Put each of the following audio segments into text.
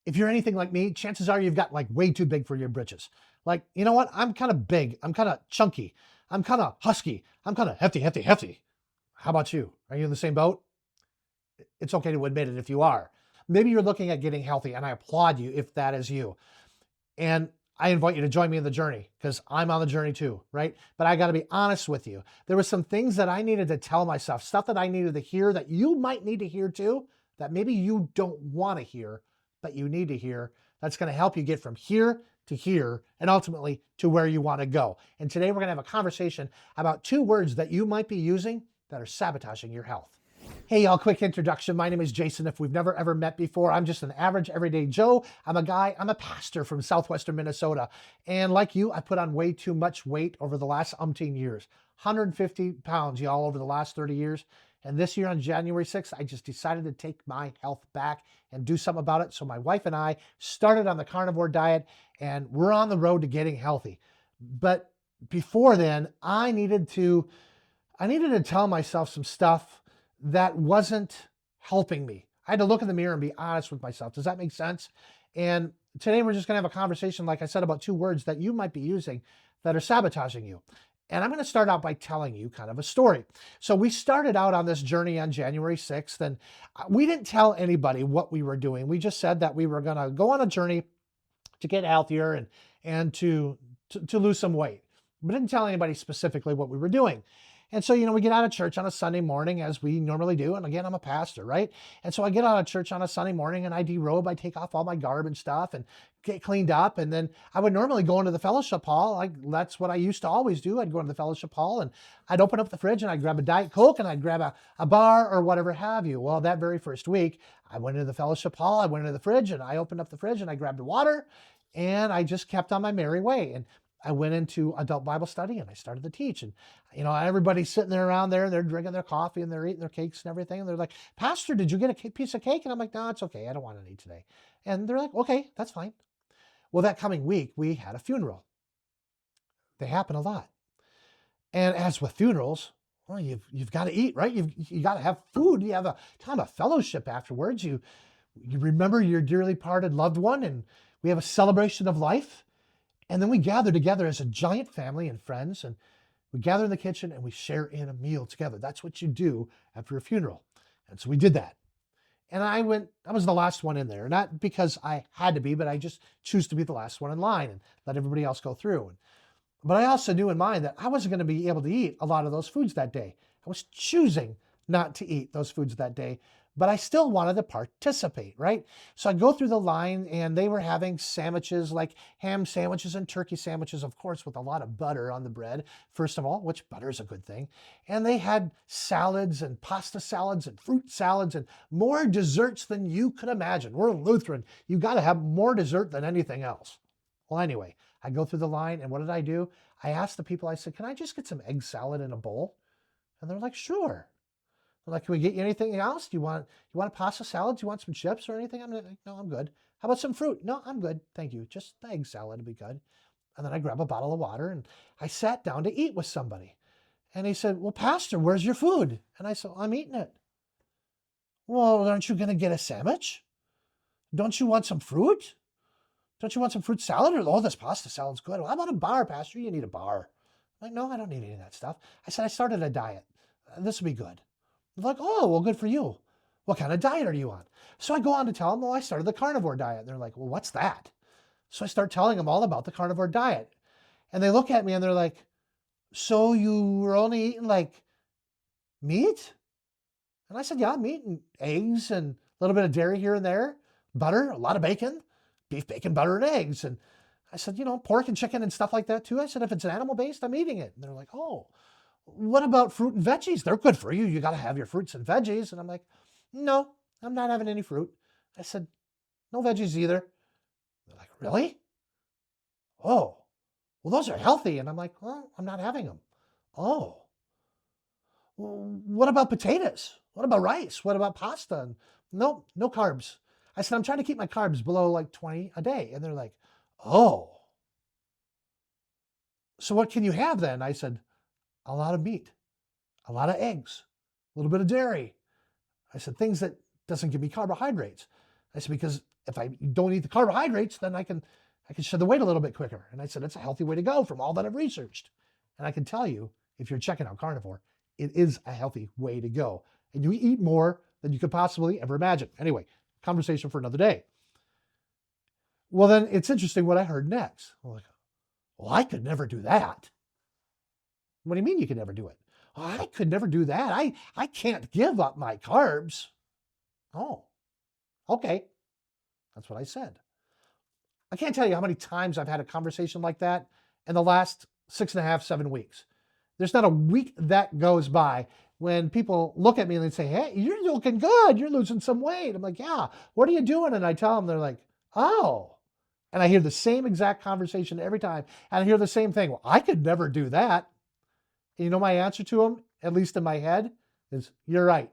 if you're anything like me, chances are you've got like way too big for your britches. Like, you know what? I'm kind of big. I'm kind of chunky. I'm kind of husky. I'm kind of hefty, hefty, hefty. How about you? Are you in the same boat? It's okay to admit it if you are. Maybe you're looking at getting healthy, and I applaud you if that is you. And I invite you to join me in the journey because I'm on the journey too, right? But I got to be honest with you. There were some things that I needed to tell myself, stuff that I needed to hear that you might need to hear too, that maybe you don't want to hear, but you need to hear. That's going to help you get from here to here and ultimately to where you want to go. And today we're going to have a conversation about 2 words that you might be using that are sabotaging your health. Hey y'all, quick introduction. My name is Jason. If we've never ever met before, I'm just an average everyday Joe. I'm a pastor from southwestern Minnesota. And like you, I put on way too much weight over the last umpteen years. 150 pounds, y'all, over the last 30 years. And this year on January 6th, I just decided to take my health back and do something about it. So my wife and I started on the carnivore diet and we're on the road to getting healthy. But before then, I needed to tell myself some stuff that wasn't helping me. I had to look in the mirror and be honest with myself. Does that make sense? And today we're just going to have a conversation, like I said, about 2 words that you might be using that are sabotaging you. And I'm going to start out by telling you kind of a story. So we started out on this journey on January 6th, and we didn't tell anybody what we were doing. We just said that we were going to go on a journey to get healthier and to lose some weight. We didn't tell anybody specifically what we were doing. And so, we get out of church on a Sunday morning as we normally do. And again, I'm a pastor, right? And so I get out of church on a Sunday morning and I derobe, I take off all my garb and stuff and get cleaned up. And then I would normally go into the fellowship hall. That's what I used to always do. I'd go into the fellowship hall and I'd open up the fridge and I'd grab a Diet Coke and I'd grab a bar or whatever have you. Well, that very first week, I went into the fellowship hall, I went into the fridge and I opened up the fridge and I grabbed the water and I just kept on my merry way. And I went into adult Bible study and I started to teach. And, everybody's sitting there around there and they're drinking their coffee and they're eating their cakes and everything. And they're like, Pastor, did you get a piece of cake? And I'm like, no, it's okay. I don't want any today. And they're like, okay, that's fine. Well, that coming week, we had a funeral. They happen a lot. And as with funerals, well, you've got to eat, right? You got to have food. You have a kind of fellowship afterwards. You remember your dearly parted loved one and we have a celebration of life. And then we gather together as a giant family and friends, and we gather in the kitchen and we share in a meal together. That's what you do after a funeral. And so we did that. And I was the last one in there, not because I had to be, but I just choose to be the last one in line and let everybody else go through. But I also knew in mind that I wasn't going to be able to eat a lot of those foods that day. I was choosing not to eat those foods that day, but I still wanted to participate, right? So I go through the line and they were having sandwiches like ham sandwiches and turkey sandwiches, of course, with a lot of butter on the bread, first of all, which butter is a good thing. And they had salads and pasta salads and fruit salads and more desserts than you could imagine. We're Lutheran. You got to have more dessert than anything else. Well, anyway, I go through the line and what did I do? I asked the people, I said, can I just get some egg salad in a bowl? And they're like, sure. Like, can we get you anything else? Do you want a pasta salad? Do you want some chips or anything? I'm like, no, I'm good. How about some fruit? No, I'm good. Thank you. Just the egg salad would be good. And then I grab a bottle of water and I sat down to eat with somebody. And he said, well, Pastor, where's your food? And I said, well, I'm eating it. Well, aren't you going to get a sandwich? Don't you want some fruit? Don't you want some fruit salad? Or, oh, this pasta salad's good. Well, how about a bar, Pastor? You need a bar. I'm like, no, I don't need any of that stuff. I said, I started a diet. This will be good. They're like, oh, well, good for you. What kind of diet are you on? So I go on to tell them, well, I started the carnivore diet. And they're like, well, what's that? So I start telling them all about the carnivore diet. And they look at me and they're like, so you were only eating like meat? And I said, yeah, meat and eggs and a little bit of dairy here and there, butter, a lot of bacon, beef, bacon, butter, and eggs. And I said, pork and chicken and stuff like that too. I said, if it's animal-based, I'm eating it. And they're like, oh, what about fruit and veggies? They're good for you. You got to have your fruits and veggies. And I'm like, no, I'm not having any fruit. I said, no veggies either. They're like, really? Oh, well, those are healthy. And I'm like, well, I'm not having them. Oh, well, what about potatoes? What about rice? What about pasta? And no carbs. I said, I'm trying to keep my carbs below like 20 a day. And they're like, oh, so what can you have then? I said, a lot of meat, a lot of eggs, a little bit of dairy. I said, things that doesn't give me carbohydrates. I said, because if I don't eat the carbohydrates, then I can shed the weight a little bit quicker. And I said, it's a healthy way to go from all that I've researched. And I can tell you, if you're checking out Carnivore, it is a healthy way to go. And you eat more than you could possibly ever imagine. Anyway, conversation for another day. Well, then it's interesting what I heard next. I'm like, well, I could never do that. What do you mean you could never do it? Oh, I could never do that. I can't give up my carbs. Oh, okay. That's what I said. I can't tell you how many times I've had a conversation like that in the last 6.5, 7 weeks. There's not a week that goes by when people look at me and they say, hey, you're looking good. You're losing some weight. I'm like, yeah, what are you doing? And I tell them, they're like, oh. And I hear the same exact conversation every time. And I hear the same thing. Well, I could never do that. And you know my answer to them, at least in my head, is you're right.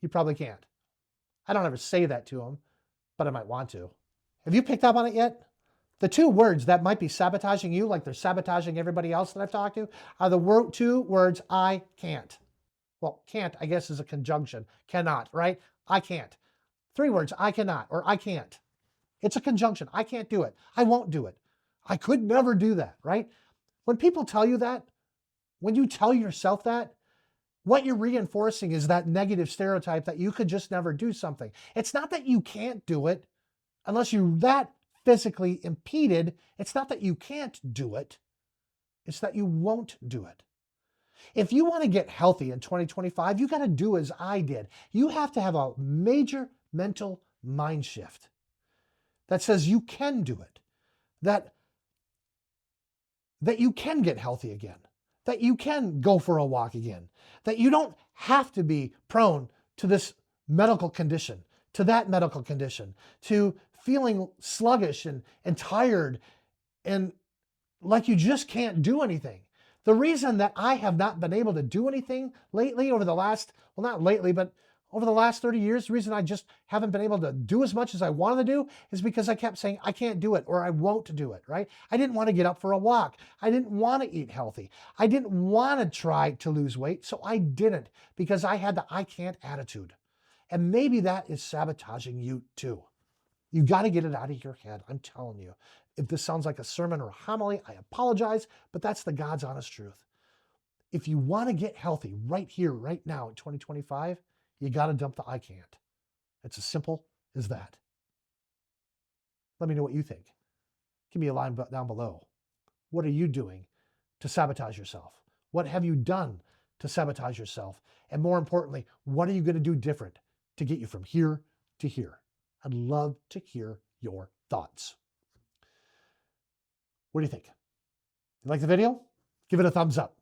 You probably can't. I don't ever say that to them, but I might want to. Have you picked up on it yet? The two words that might be sabotaging you, like they're sabotaging everybody else that I've talked to, are the two words, I can't. Well, can't, I guess, is a conjunction. Cannot, right? I can't. 3 words, I cannot, or I can't. It's a conjunction. I can't do it. I won't do it. I could never do that, right? When people tell you that, when you tell yourself that, what you're reinforcing is that negative stereotype that you could just never do something. It's not that you can't do it unless you're that physically impeded. It's not that you can't do it. It's that you won't do it. If you want to get healthy in 2025, you got to do as I did. You have to have a major mental mind shift that says you can do it, that you can get healthy again, that you can go for a walk again, that you don't have to be prone to this medical condition, to that medical condition, to feeling sluggish and tired and like you just can't do anything. The reason that I have not been able to do anything lately over the last, well, not lately, but over the last 30 years, the reason I just haven't been able to do as much as I wanted to do is because I kept saying, I can't do it or I won't do it, right? I didn't want to get up for a walk. I didn't want to eat healthy. I didn't want to try to lose weight. So I didn't because I had the I can't attitude. And maybe that is sabotaging you too. You got to get it out of your head. I'm telling you. If this sounds like a sermon or a homily, I apologize, but that's the God's honest truth. If you want to get healthy right here, right now in 2025, you got to dump the I can't. It's as simple as that. Let me know what you think. Give me a line down below. What are you doing to sabotage yourself? What have you done to sabotage yourself? And more importantly, what are you going to do different to get you from here to here? I'd love to hear your thoughts. What do you think? You like the video? Give it a thumbs up.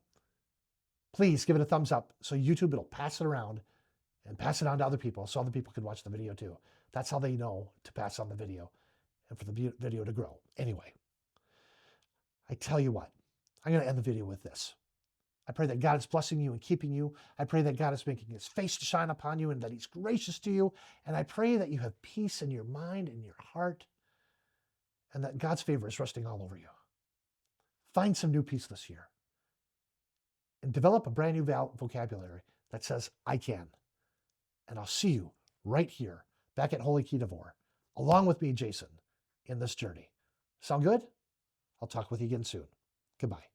Please give it a thumbs up so YouTube will pass it around and pass it on to other people so other people can watch the video too. That's how they know to pass on the video and for the video to grow. Anyway, I tell you what, I'm going to end the video with this. I pray that God is blessing you and keeping you. I pray that God is making his face to shine upon you and that he's gracious to you. And I pray that you have peace in your mind and your heart and that God's favor is resting all over you. Find some new peace this year and develop a brand new vocabulary that says, I can. And I'll see you right here back at Holy Carnivore, along with me, Jason, in this journey. Sound good? I'll talk with you again soon. Goodbye.